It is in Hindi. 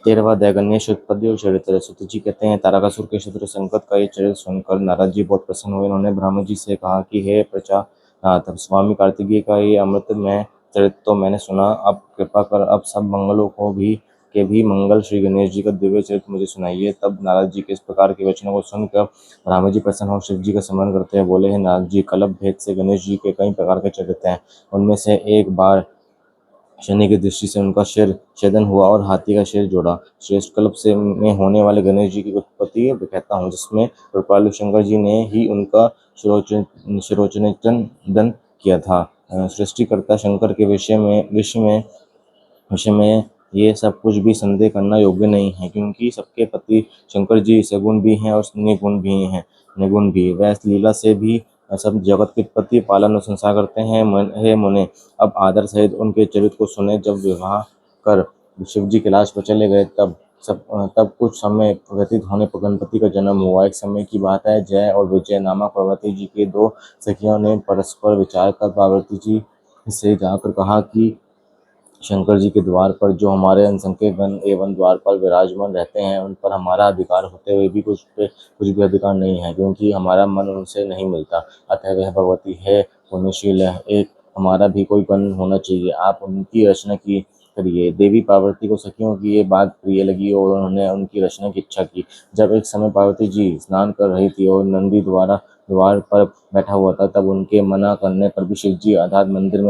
13वां अध्याय गणेश उत्पत्ति और चरित्र। सूत जी कहते हैं, तारकासुर के शत्रु संकट का ये चरित्र सुनकर नारद जी बहुत प्रसन्न हुए। उन्होंने ब्रह्मा जी से कहा कि हे प्रजानाथ स्वामी कार्तिकेय का ये अमृतमय चरित्र तो मैंने सुना, अब कृपा कर अब सब मंगलों को भी मंगल श्री गणेश जी का दिव्य चरित्र मुझे सुनाइए। तब नारद जी के इस प्रकार के वचनों को सुनकर ब्रह्मा जी प्रसन्न हो शिव जी का स्मरण करते हैं। बोले, हैं नारद जी, कल्प भेद से गणेश जी के कई प्रकार के चरित्र हैं। उनमें से एक बार शनि की दृष्टि से उनका सिर छेदन हुआ और हाथी का सिर जोड़ा। श्रेष्ठ कल्प से में होने वाले गणेश जी की उत्पत्ति कहता हूँ, जिसमें कृपालु शंकर जी ने ही उनका शिरोचन किया था। सृष्टिकर्ता शंकर के विषय में ये सब कुछ भी संदेह करना योग्य नहीं है, क्योंकि सबके पति शंकर जी सगुण भी हैं और निगुण भी। वह इस लीला से भी सब जगत के उत्पत्ति पालन और संसार करते हैं। हे मुने, अब आदर सहित उनके चरित्र को सुने। जब विवाह कर शिव जी कैलाश पर चले गए, तब कुछ समय व्यतीत होने पर गणपति का जन्म हुआ। एक समय की बात है, जय और विजय नामक पार्वती जी के दो सखियों ने परस्पर विचार कर पार्वती जी से जाकर कहा कि शंकर जी के द्वार पर जो हमारे असंख्य गण एवं द्वारपाल विराजमान रहते हैं, उन पर हमारा अधिकार होते हुए भी कुछ भी अधिकार नहीं है, क्योंकि हमारा मन उनसे नहीं मिलता। अतः वह भगवती है, पुण्यशील है, एक हमारा भी कोई गण होना चाहिए। आप उनकी रचना की करिए। देवी पार्वती को सखियों की ये बात प्रिय लगी और उन्होंने उनकी रचना की इच्छा की। जब एक समय पार्वती जी स्नान कर रही थी और नंदी द्वार पर बैठा हुआ था, तब उनके मना करने पर भी शिव जी अर्थात मंदिर में